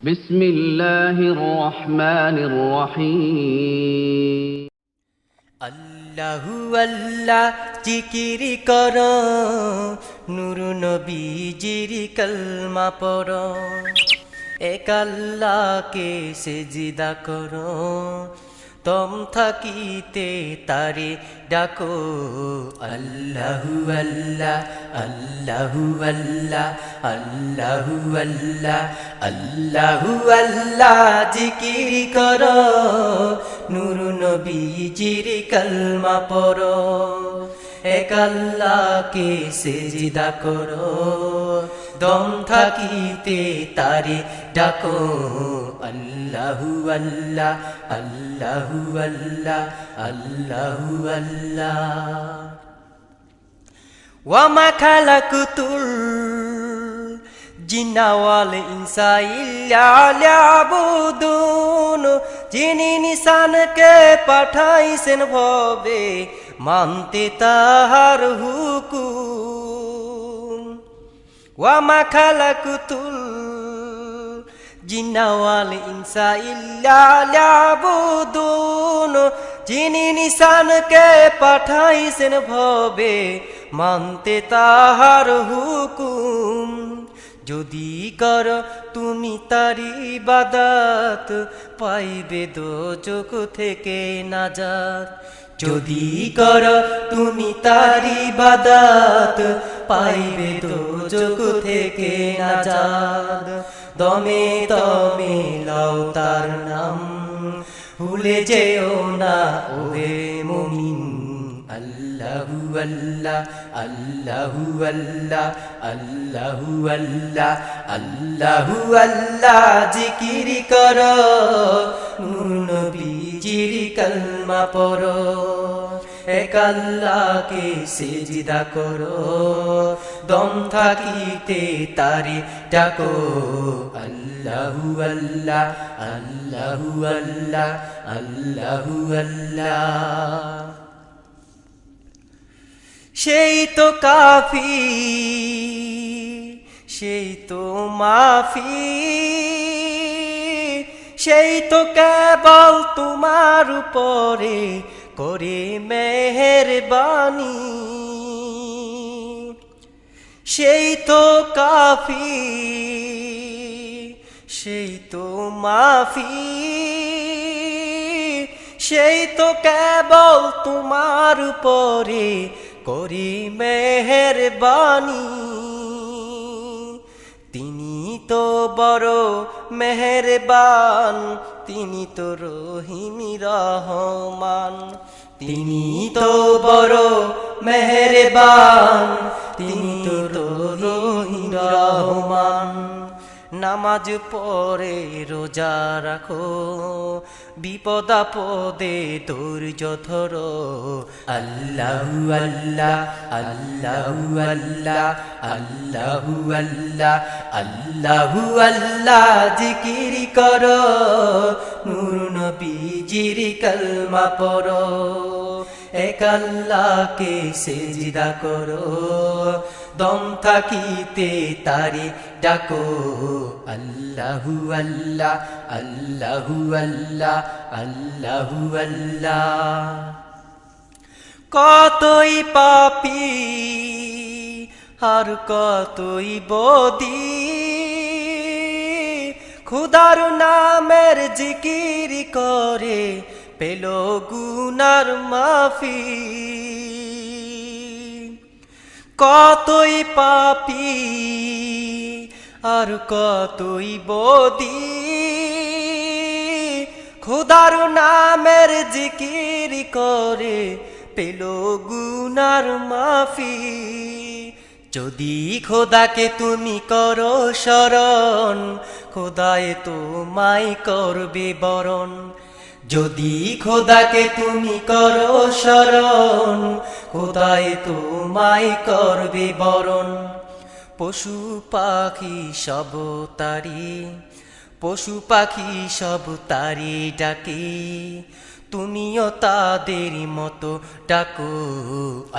বিসমিল্লাহির রহমানির রহিম। আল্লাহু আল্লাহ জিকির কর, নূর নবীজির কলমা পড়, এক আল্লাহকে সেজদা কর, তম থাকিতে তারে ডাকো। আল্লাহু আল্লাহ আল্লাহু আল্লাহ আল্লাহু আল্লাহ আল্লাহু আল্লাহ জিকির কর, নূর নবীজির কলমা পড়ো, এক আল্লাহকে সেজদা করো, দম থাকিতে তারে ডাকো। আল্লাহু আল্লাহ আল্লাহু আল্লাহ আল্লাহু আল্লাহ। ওয়ামা খালাকুতুল জিন্না ওয়াল ইনসা ইল্লা লিয়াবুদুন, যিনি নিশানকে পাঠাইছেন ভবে মানতে তাহার হুকুম। ওয়ামা খালাকুতুল জিন্না ওয়াল ইনসা ইল্লা লিয়াবুদুন, যিনি নিশানকে পাঠাইছেন ভবে মানতে তাহার হুকুম। যদি কর তুমি তারি ইবাদত, পাইবে দোজখ থেকে নাজাত। যদি কর তুমি তারি ইবাদত, পাইবে দোজখ থেকে নাজাত। দমে দমে লও তার নাম, ভুলে যেও না ওহে মুমিন। আল্লাহু আল্লাহ আল্লাহু আল্লাহ আল্লাহু আল্লাহ আল্লাহু আল্লাহ জিকির কর, নূর নবীজির কলমা পড়ো, এক আল্লাহকে সেজদা করো, দম থাকিতে তারে ডাকো। আল্লাহু আল্লাহ আল্লাহু আল্লাহ আল্লাহু আল্লাহ। সেই তো কাফি, সেই তো মাফি, সেই তো কেবল তোমার উপরে করে মেহেরবানি। সেই তো কাফি, সেই তো মাফি, সেই তো কেবল তোমার উপরে করি মেহেরবানি। তিনি তো বড় মেহেরবান, তিনি তো রহিম রহমান। তিনি তো বড় মেহেরবান, তিনি তো রহিম রহমান। নামাজ পড়ে রোজা রাখো, বিপদ আপদে ধৈর্য ধরো। আল্লাহু আল্লাহ আল্লাহু আল্লাহ আল্লাহু আল্লাহ আল্লাহু আল্লাহ জিকির করো, নূর নবীজির কলমা পড়ো, এক আল্লাহকে সেজদা করো, দম থাকিতে তারে ডাকো। আল্লাহু আল্লাহ আল্লাহু আল্লাহ আল্লাহু আল্লাহ। কতই পাপী আর কতই বদী, খুদার নামের জিকির করে পেল গুনার মাফি। কতই পাপী আর কতই বদী, খুদার নামের জিকির করে পেল গুনার মাফি। যদি খোদাকে তুমি করো শরণ, খোদায় তোমায় করবে বরণ। যদি খোদাকে তুমি করো শরণ, খোদায় তোমায় করবে বরণ। পশু পাখি সব তারি, পশু পাখি সব তারি ডাকে, তুমিও তাদের মতো ডাকো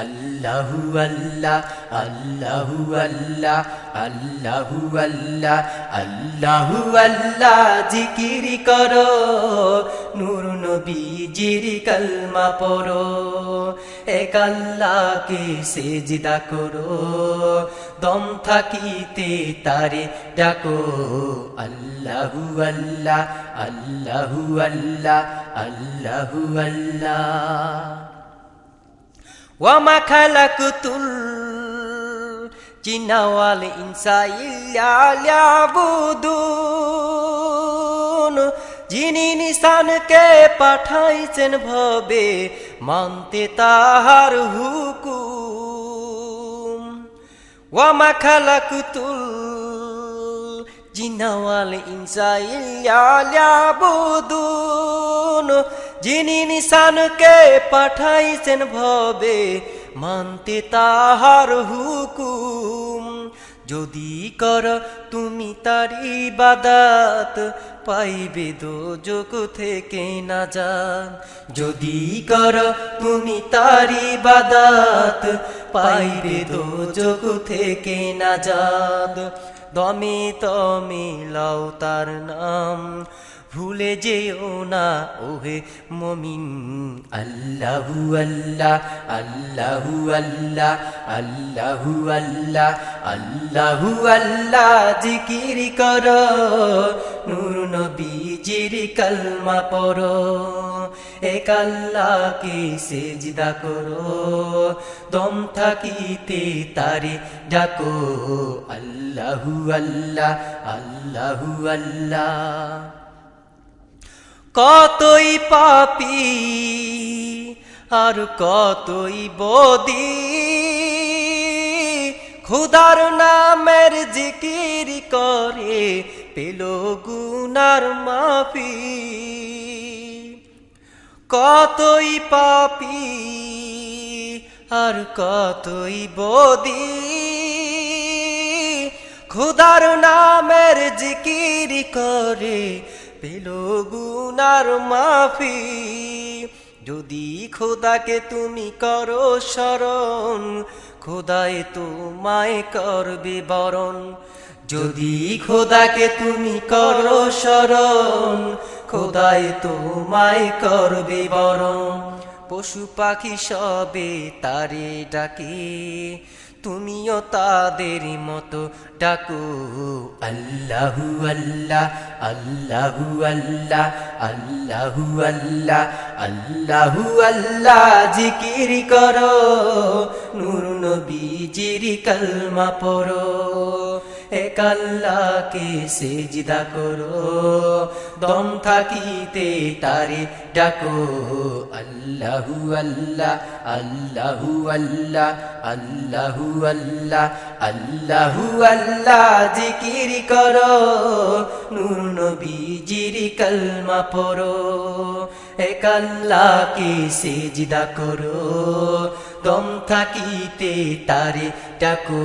আল্লাহু আল্লাহ আল্লাহু আল্লাহ আল্লাহু আল্লাহ আল্লাহু আল্লাহ জিকির করো নূর নবীজির কালমা পড়ো এক আল্লাহকে সেজদা করো দম থাকিতে তারে ডাকো আল্লাহু আল্লাহ আল্লাহু আল্লাহ আল্লাহু আল্লাহ ওয়ামা খালাকুতুল জিন্না ওয়াল ইনসা ইল্লা লিয়াবুদুন যিনি নিশানকে পাঠাইছেন ভবে মানতে তাহার হুকুম ওয়ামা খালাকুতুল জিন্না ওয়াল ইনসা ইল্লা লিয়াবুদুন যিনি নিশানকে পাঠাইছেন ভবে মানতে তাহার হুকুম যদি কর তুমি তার ইবাদত পাইবে দোজখ থেকে নাজাত যদি কর তুমি তার ইবাদত পাইবে দোজখ থেকে নাজাত দমে তমে লাও তার নাম ভুলে যেও না ওহে মুমিন আল্লাহু আল্লাহ আল্লাহু আল্লাহ আল্লাহু আল্লাহ আল্লাহু আল্লাহ জিকির করো নূর নবীজির কালমা পড়ো এক আল্লাহকে সেজদা করো দম থাকিতে তারে ডাকো আল্লাহু আল্লাহ আল্লাহু আল্লাহ কতই পাপী আর কতই বদি খোদার নামের জিকির করে পেল গুনার মাফি কতই পাপী আর কতই বদি খোদার নামের জিকির করে পেল গুনার মাফি যদি খোদাকে তুমি করো স্মরণ খোদায় তোমায় করবে বরণ যদি খোদাকে তুমি করো স্মরণ খোদায় তোমায় করবে বরণ পশু পাখি সবে তারে ডাকে তুমিও তাদের মতো ডাকো আল্লাহু আল্লাহ আল্লাহু আল্লাহ আল্লাহু আল্লাহ আল্লাহু আল্লাহ জিকির করো নূর নবীজির কালমা পড়ো এক আল্লাহকে সেজদা করো দম থাকিতে তারে ডাকো আল্লাহু আল্লাহ আল্লাহু আল্লাহ আল্লাহু আল্লাহ আল্লাহু আল্লাহ জিকির করো নূর নবীজির কালমা পড়ো এক আল্লাহকে সেজদা করো দম থাকিতে তারে ডাকো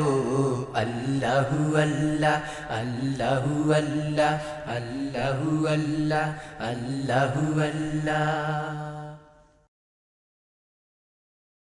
আল্লাহু আল্লাহ আল্লাহু আল্লাহ আল্লাহু আল্লাহ আল্লাহু আল্লাহ